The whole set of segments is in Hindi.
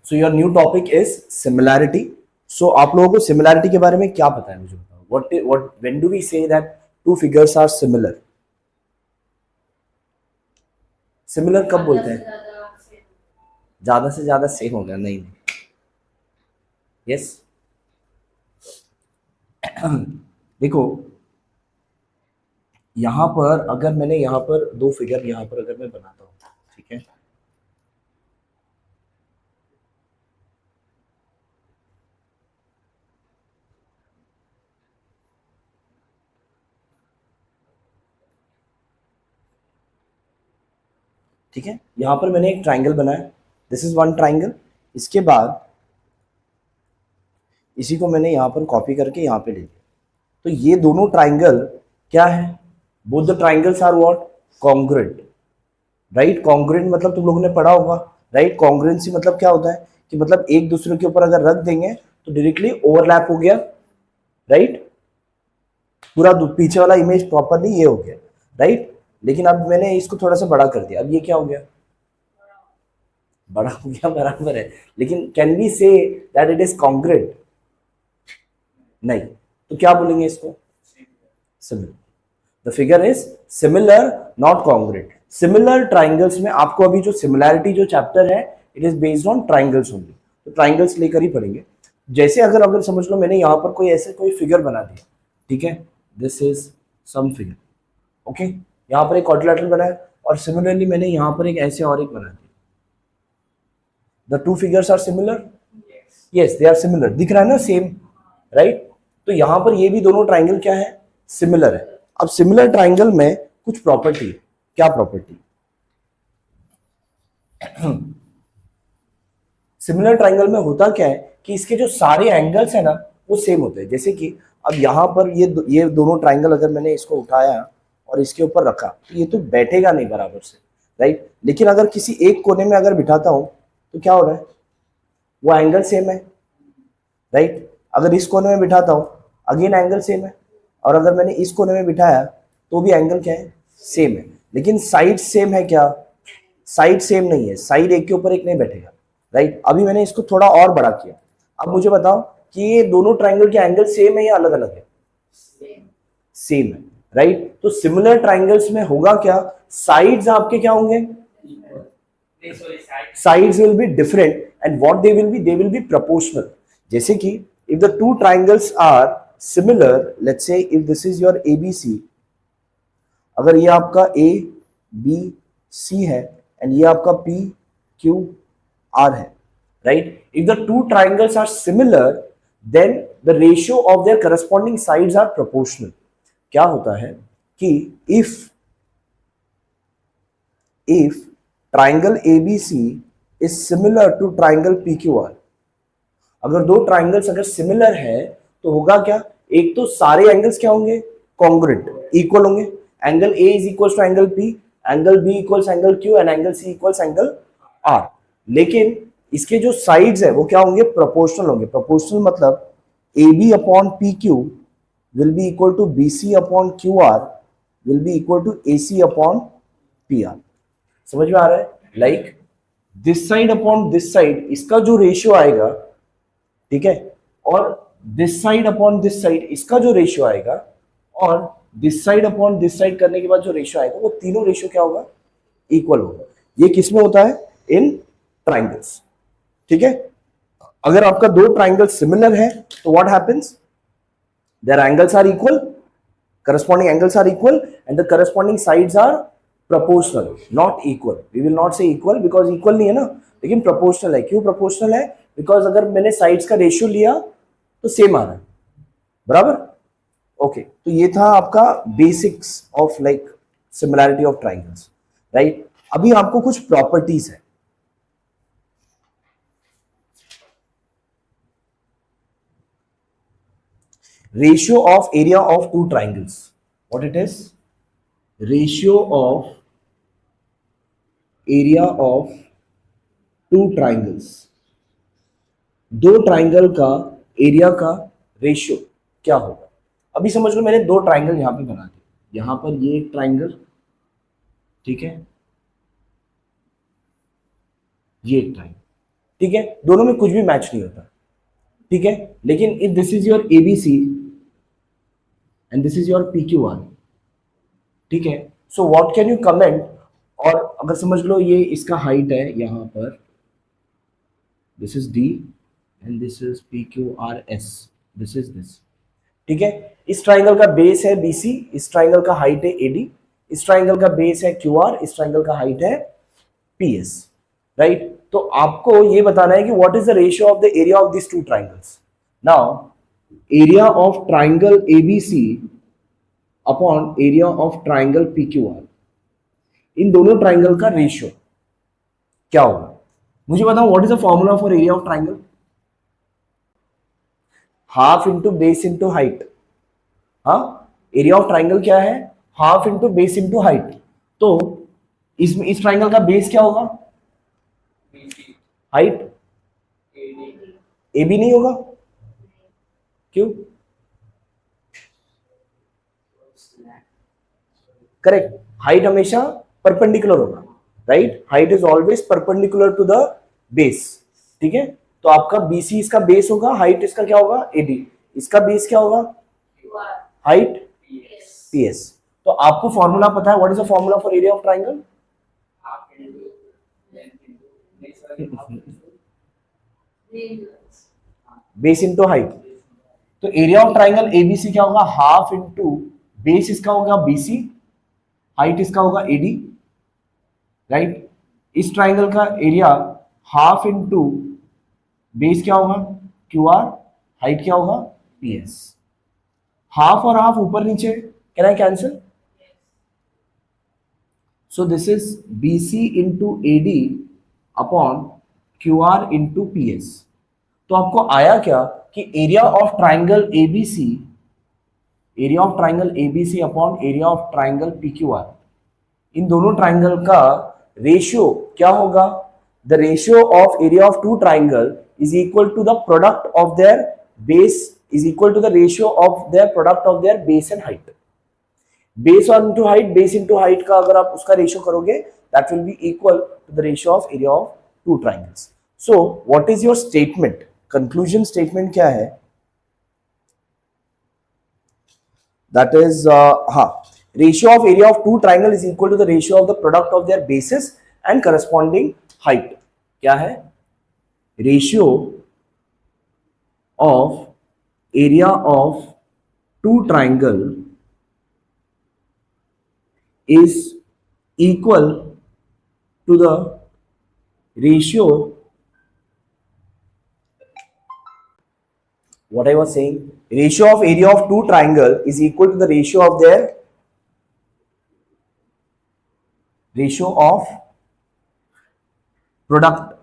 So your new topic is similarity. So आप लोगों को सिमिलैरिटी के बारे में क्या पता है, मुझे बताओ। What when do we say that two figures are similar? Similar कब बोलते हैं? ज्यादा से ज्यादा सेम हो गया? नहीं नहीं। यस देखो, यहां पर अगर मैंने यहां पर दो फिगर यहां पर अगर मैं बनाता हूं, ठीक है, ठीक है, यहां पर मैंने एक ट्राइंगल बनाया, दिस इज वन ट्राइंगल। इसके बाद इसी को मैंने यहां पर कॉपी करके यहां पे ले लिया। तो ये दोनों ट्राइंगल क्या है? Both the triangles are what? Congruent, right. Congruent मतलब तुम लोगों ने पढ़ा होगा, राइट। कॉन्ग्रुएंसी मतलब क्या होता है कि मतलब एक दूसरे के ऊपर अगर रख देंगे तो डायरेक्टली ओवरलैप हो गया, राइट। पूरा पीछे वाला इमेज प्रॉपरली ये हो गया, राइट। लेकिन अब मैंने इसको थोड़ा सा बड़ा कर दिया, अब ये क्या हो गया? बड़ा हो गया, बराबर है। लेकिन can we say that it is congruent? नहीं। तो क्या बोलेंगे इसको? Similar. The figure is similar not congruent. Similar triangles में आपको अभी जो सिमिलैरिटी जो चैप्टर है it is based on triangles only, तो ट्राइंगल्स लेकर ही पढ़ेंगे। जैसे अगर अगर समझ लो मैंने यहाँ पर कोई ऐसे कोई फिगर बना दिया, ठीक है, this is some figure, okay. यहाँ पर एक क्वाड्रिलेटरल बनाया और सिमिलरली मैंने यहाँ पर एक ऐसे और एक बना दिया। The two figures are similar, yes they are similar, दिख रहा है ना सेम, राइट। तो यहां पर ये भी दोनों ट्राइंगल क्या है? सिमिलर है। अब सिमिलर ट्राइंगल में कुछ प्रॉपर्टी है, क्या प्रॉपर्टी? सिमिलर ट्राइंगल में होता क्या है कि इसके जो सारे एंगल्स है ना वो सेम होते हैं। जैसे कि अब यहाँ पर ये दोनों ट्राइंगल अगर मैंने इसको उठाया और इसके ऊपर रखा तो ये तो बैठेगा नहीं बराबर से, राइट। लेकिन अगर किसी एक कोने में अगर बिठाता हूं तो क्या हो रहा है? वो एंगल सेम है, राइट। अगर इस कोने में बिठाता हूं अगेन एंगल सेम है, और अगर मैंने इस कोने में बिठाया तो भी एंगल क्या है? सेम है। लेकिन साइड सेम है क्या? साइड सेम नहीं है, साइड एक के ऊपर एक नहीं बैठेगा, राइट। अभी मैंने इसको थोड़ा और बड़ा किया। अब मुझे बताओ कि ये दोनों ट्राइंगल के एंगल सेम है या अलग अलग है? सेम है, राइट। तो सिमिलर ट्राइंगल्स में होगा क्या? साइड्स आपके क्या होंगे? sides will be different, and what they will be proportional. जैसे कि if the two triangles are similar, let's say if this is your ABC, अगर ये आपका A B C है and ये आपका P Q R है, right? If the two triangles are similar, then the ratio of their corresponding sides are proportional. क्या होता है कि if triangle ABC is similar to triangle PQR, अगर दो ट्राइंगल्स अगर सिमिलर है तो होगा क्या? एक तो सारे एंगल्स क्या होंगे? कॉन्ग्रुएंट, इक्वल होंगे। Angle A is equal to angle P, angle B equals angle Q and angle C equals angle R। लेकिन इसके जो साइड्स है वो क्या होंगे? प्रोपोर्शनल होंगे। प्रोपोर्शनल मतलब AB upon PQ will be equal to BC upon QR will be equal to AC upon PR। समझ में आ रहा है? Like this side upon this side इसका जो रेशियो आएगा, ठीक है, और this side upon this side इसका जो रेशियो आएगा, और this side upon this side करने के बाद जो रेशियो आएगा वो तीनों रेशियो क्या होगा? इक्वल होगा। ये किसमें होता है? इन ट्राइंगल्स, ठीक है। अगर आपका दो ट्राइंगल सिमिलर है तो what happens? Their angles are equal, corresponding angles are equal and the corresponding sides are proportional, not equal. We will not say equal because equal नहीं है ना, लेकिन proportional है। क्यों proportional है? because अगर मैंने sides का ratio लिया तो सेम आ रहा है, बराबर। ओके, तो ये था आपका basics of like similarity of triangles, right. अभी आपको कुछ प्रॉपर्टीज है। Ratio of area of two triangles, what it is? Ratio of area of two triangles, दो ट्राइंगल का एरिया का रेशियो क्या होगा? अभी समझ लो मैंने दो ट्राइंगल यहां पे बना दिए, यहां पर ये एक ट्राइंगल, ठीक है, ये एक ट्राइंगल, ठीक है, दोनों में कुछ भी मैच नहीं होता, ठीक है। लेकिन if this is your ABC and this is your PQR, ठीक है, so what can you comment. और अगर समझ लो ये इसका हाइट है यहां पर, this is D and this is P Q R S, this is this, ठीक है। इस ट्राइंगल का बेस है बीसी, इस ट्राइंगल का हाइट है एडी, इस ट्राइंगल का बेस है क्यू आर, इस ट्राइंगल का हाइट है पीएस, राइट। तो आपको ये बताना है कि what is the ratio of the area of this two triangles. Now area of triangle ABC upon area of triangle PQR, इन दोनों ट्राइंगल का रेशियो क्या होगा, मुझे बताओ। What is the formula for area of triangle? Half into base into height. हाँ, एरिया ऑफ ट्राइंगल क्या है? Half into base into height. तो इस ट्राइंगल का बेस क्या होगा? हाइट। ए बी नहीं होगा, क्यों? करेक्ट, हाइट हमेशा परपेंडिकुलर होगा, right. Height is always perpendicular to the base, ठीक है। तो आपका बीसी इसका बेस होगा, हाइट इसका क्या होगा? एडी। इसका बेस क्या होगा? Height PS. तो आपको फॉर्मूला पता है, what is the formula for area of triangle? Base into height. तो एरिया ऑफ ट्राइंगल एबीसी क्या होगा? हाफ इंटू बेस इसका होगा बीसी, हाइट इसका होगा एडी, राइट। इस ट्राइंगल का एरिया हाफ इंटू बेस क्या होगा? क्यू आर, हाइट क्या होगा? पीएस। हाफ और हाफ ऊपर नीचे, can I cancel? So this is BC into AD upon Q R into PS. तो आपको आया क्या कि area of triangle ABC, area of triangle ABC upon area of triangle PQR, इन दोनों ट्राइंगल का रेशियो क्या होगा? The ratio of area of two triangle is equal to the product of their base, is equal to the ratio of their product of their base and height. Base into height, base into height का अगर आप उसका रेशियो करोगे, that will be equal to the ratio of area of two triangles. So what is your statement? Conclusion statement क्या है? दैट इज हाँ, ratio of area of two triangle is equal to the ratio of the product of their bases and corresponding height. क्या है? Ratio of area of two triangle is equal to the ratio, what I was saying, ratio of area of two triangle is equal to the ratio of their ratio of product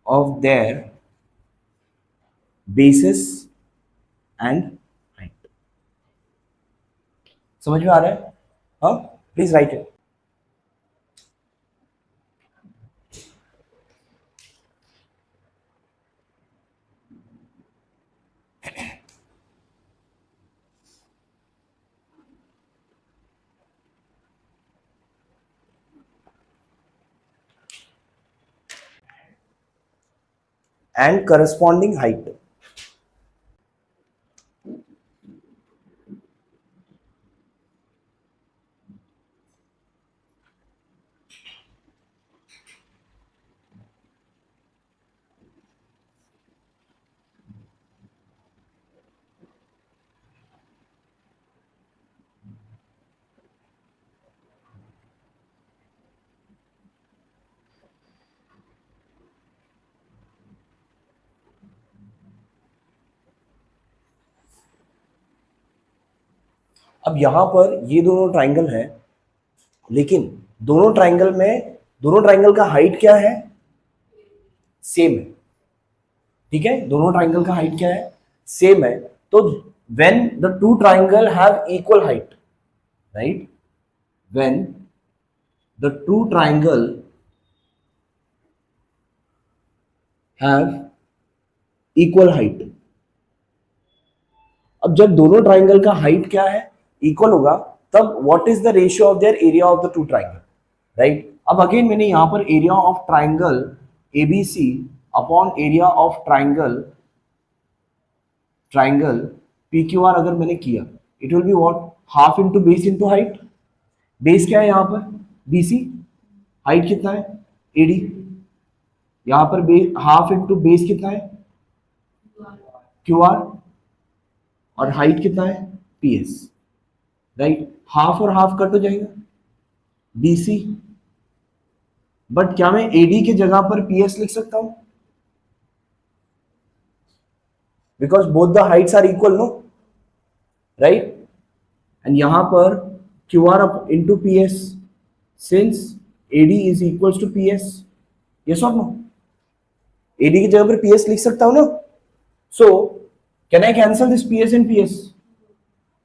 of their basis and height। समझ में आ रहा है? हाँ, please right it. and corresponding height। अब यहां पर ये दोनों ट्राइंगल है, लेकिन दोनों ट्राइंगल का हाइट क्या है? सेम है, ठीक है। दोनों ट्राइंगल का हाइट क्या है? सेम है। तो when the two triangle have equal height, right, when the two triangle have equal height. अब जब दोनों ट्राइंगल का हाइट क्या है? इक्वल होगा, तब what is the ratio of their area of the two triangle, right. अब अगेन मैंने यहां पर area of triangle ABC upon area of triangle triangle PQR अगर मैंने किया, it will be what, half into base into height. Base क्या है यहाँ पर, बीसी, हाइट कितना है, एडी। यहाँ पर हाफ इंटू बेस कितना है, क्यूआर, और हाइट कितना है, पीएस। राइट, हाफ और हाफ कट हो जाएगा, बीसी। बट क्या मैं एडी के जगह पर पीएस लिख सकता हूं, because both the heights are equal, no, right. And यहां पर Q R into P S, since AD is equal to P S, yes और नो। एडी की जगह पर पीएस लिख सकता हूं ना, so can I cancel this PS and PS,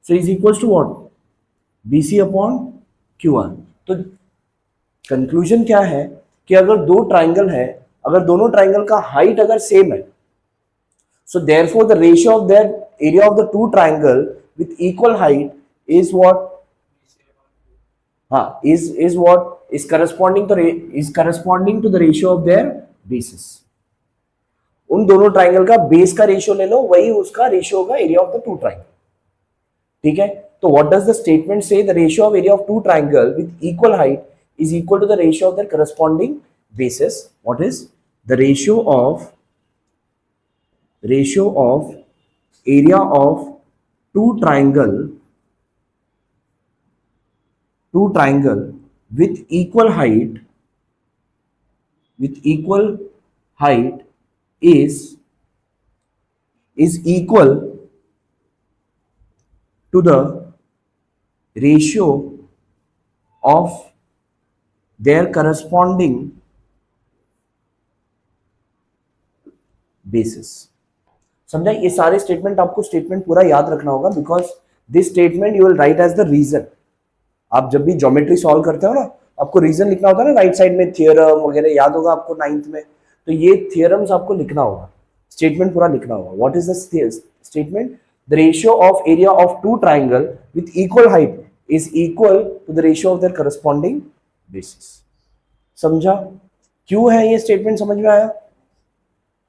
so is equal to what, BC upon Q R. तो कंक्लूजन क्या है कि अगर दो ट्राइंगल है, अगर दोनों ट्राइंगल का हाइट अगर सेम है, so therefore the ratio of their area of the two triangle with equal height is what, is what is corresponding to the ratio of their bases। उन दोनों ट्राइंगल का बेस का रेशियो ले लो, वही उसका रेशियो होगा area of the two triangle. ठीक है, तो what does the statement say, the ratio of area of two triangle with equal height is equal to the ratio of their corresponding bases। what is the ratio of area of two triangle with equal height is equal to the ratio of their corresponding basis। समझा, ये सारे स्टेटमेंट आपको स्टेटमेंट पूरा याद रखना होगा, because this statement you will write as the reason. आप जब भी ज्योमेट्री सॉल्व करते हो ना, आपको रीजन लिखना होता है ना, राइट साइड में थियरम वगैरह याद होगा आपको 9th में, तो ये थियरम्स आपको लिखना होगा, स्टेटमेंट पूरा लिखना होगा। What is the statement, the ratio of area of two triangle with equal height is equal to the ratio of their corresponding bases. समझा, क्यों है ये स्टेटमेंट, समझ में आया,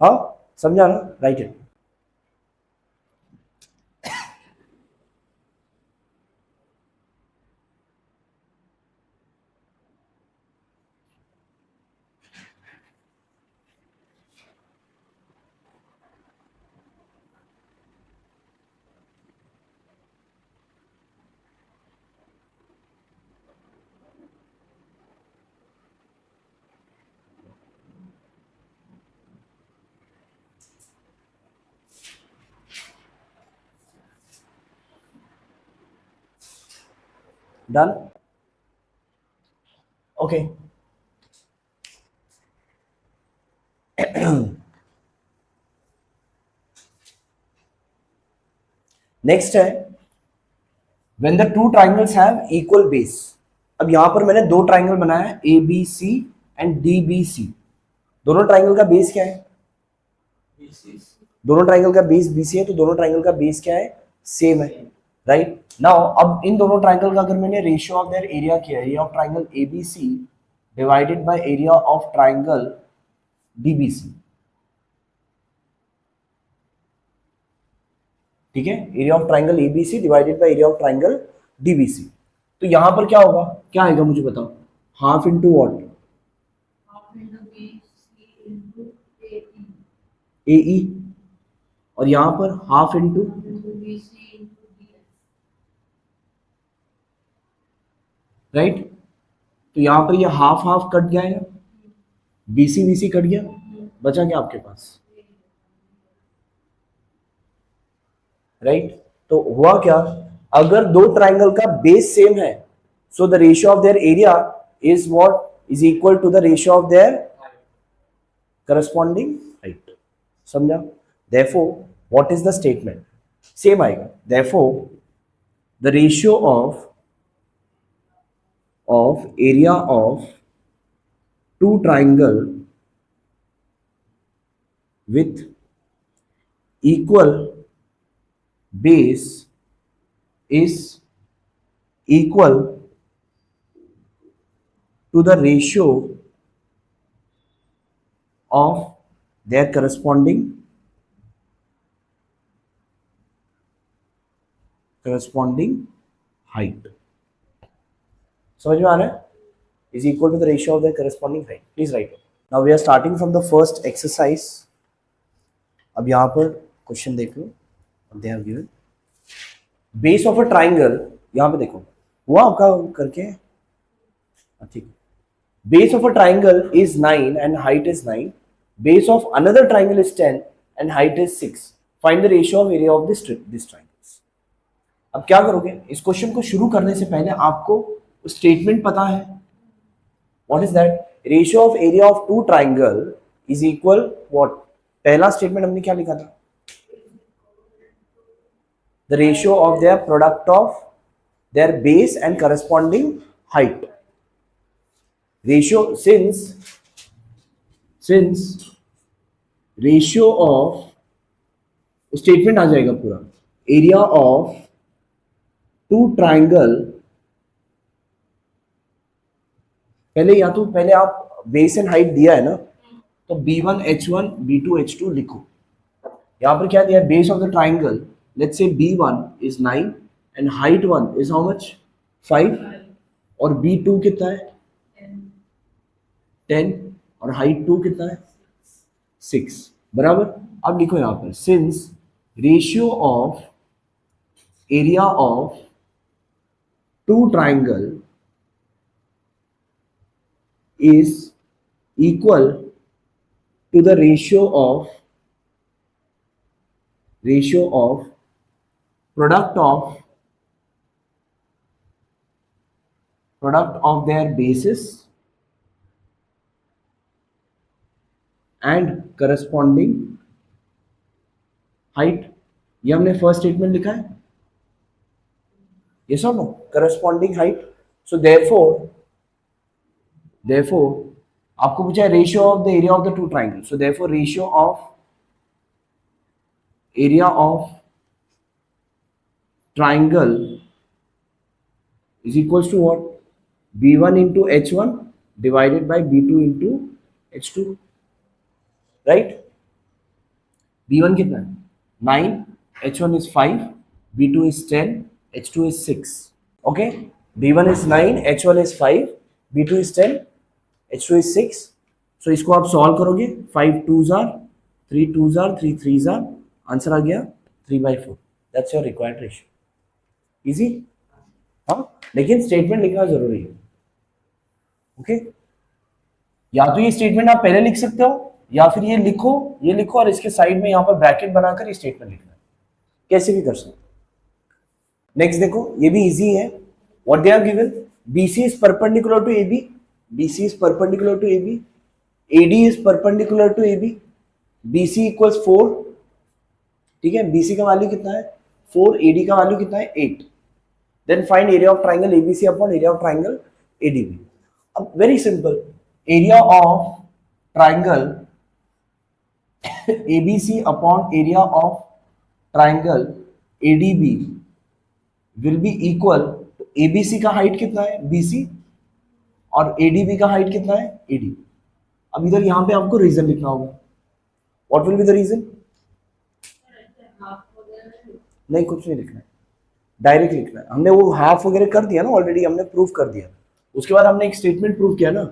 हाँ समझा ना, राइट है। Done, okay. नेक्स्ट है when the two triangles have equal base. अब यहां पर मैंने दो ट्राइंगल बनाया है, A B C and D B C. दोनों ट्राइंगल का बेस क्या है, दोनों ट्राइंगल का बेस बीसी है, तो दोनों ट्राइंगल का बेस क्या है, सेम है, राइट। नाउ अब इन दोनों ट्राइंगल का अगर मैंने रेशियो ऑफ देयर एरिया किया, area of triangle ABC divided by area of triangle DBC, ठीक है, area of triangle ABC divided by area of triangle DBC. तो यहां पर क्या होगा, क्या आएगा मुझे बताओ, हाफ इंटू वॉट, एई, और यहां पर हाफ इंटू, राइट। तो यहां पर ये हाफ हाफ कट जाएगा, बीसी बीसी कट गया, बचा क्या आपके पास, राइट। तो हुआ क्या, अगर दो ट्राइंगल का बेस सेम है, so the ratio of their area is what, is equal to the ratio of their corresponding height. समझा, therefore what is the statement, same आएगा, therefore the ratio of area of two triangle with equal base is equal to the ratio of their corresponding height. समझ में आ रहा है? Is equal to the ratio of their corresponding height. Please write it. Now we are starting from the first exercise. अब यहाँ पर क्वेश्चन देख लो. They have given base of a triangle. यहाँ पे देखो हुआ आपका करके ठीक है. Base of a triangle is 9 and height is 9. Base of another triangle is 10 and height is 6. Find the ratio of area of this triangles. अब क्या करोगे? इस क्वेश्चन को शुरू करने से पहले आपको स्टेटमेंट पता है. What is that? Ratio of area of two triangle is equal what? पहला स्टेटमेंट हमने क्या लिखा था? The ratio of their product of their base and corresponding height. Ratio since ratio of statement आ जाएगा पूरा. Area of two triangle, पहले आप बेस एंड हाइट दिया है ना, तो B1 H1 B2 H2 लिखो. यहां पर क्या दिया है? Base of the triangle, let's say B1 is 9 and height 1 is how much? 5 और B2 कितना है? 10 और हाइट 2 कितना है? 6. बराबर. अब लिखो यहां पर since ratio of area of two triangle is equal to the ratio of product of their bases and corresponding height. ये हमने फर्स्ट स्टेटमेंट लिखा है. yes or no? Corresponding height. So therefore आपको पूछा है ratio of the area of the two triangle. So therefore ratio of area of triangle is equals to what? B1 into H1 divided by B2 into H2. Right. B1 कितना है? 9, H1 is 5, B2 is 10, H2 is 6. Okay. B1 is 9, H1 is 5, B2 is 10, H2 is 6. So इसको आप सॉल्व करोगे. 5 2s are 3 2s are 3 3s are. Answer आ गया 3/4. That's your required ratio. Easy? हाँ, लेकिन स्टेटमेंट लिखना जरूरी है. ओके. या तो ये स्टेटमेंट आप पहले लिख सकते हो या फिर ये लिखो और इसके साइड में यहाँ पर ब्रैकेट बनाकर ये स्टेटमेंट लिखना है. कैसे भी कर सकते. नेक्स्ट देखो, ये भी इजी है. What they are given? BC is perpendicular to AB. BC is perpendicular to AB. AD is perpendicular to AB. BC equals 4. ठीक है. BC का वैल्यू कितना है? 4. AD का वैल्यू कितना है? 8. Then find area of triangle ABC upon area of triangle ADB. अब very simple. Area of triangle ABC upon area of triangle ADB will be equal. ABC का हाइट कितना है? BC. और ADB का हाइट कितना है? AD. अब इधर यहां पे आपको रीजन लिखना होगा. What will be the reason? नहीं, कुछ नहीं लिखना है, डायरेक्ट लिखना है. हमने वो हाफ वगैरह कर दिया ना ऑलरेडी, हमने प्रूफ कर दिया. उसके बाद हमने एक स्टेटमेंट प्रूव किया ना.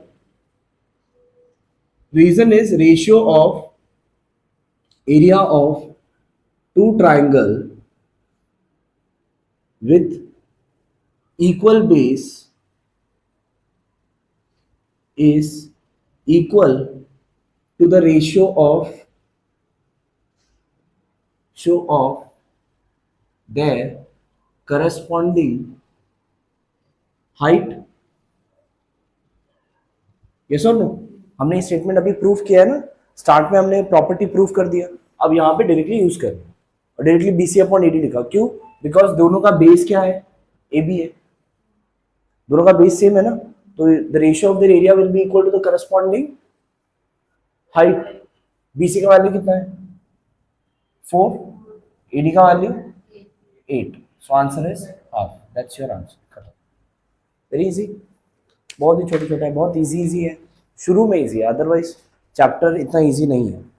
Reason is ratio of area of two triangle with equal base is equal to the ratio of their corresponding height. yes or no? हमने स्टेटमेंट अभी प्रूफ किया है ना. स्टार्ट में हमने प्रॉपर्टी प्रूफ कर दिया. अब यहाँ पे डायरेक्टली यूज कर और डायरेक्टली BC अपॉन AD लिखा. क्यों? बिकॉज दोनों का बेस क्या है? AB है. दोनों का बेस सेम है ना. तो the ratio of the area will be equal to the corresponding height. BC का वैल्यू कितना है? 4. AD का value 8. So answer is half. That's your answer. खत्म. Very easy. बहुत ही छोटे छोटे है, बहुत इजी इजी है, शुरू में इजी है, अदरवाइज चैप्टर इतना इजी नहीं है।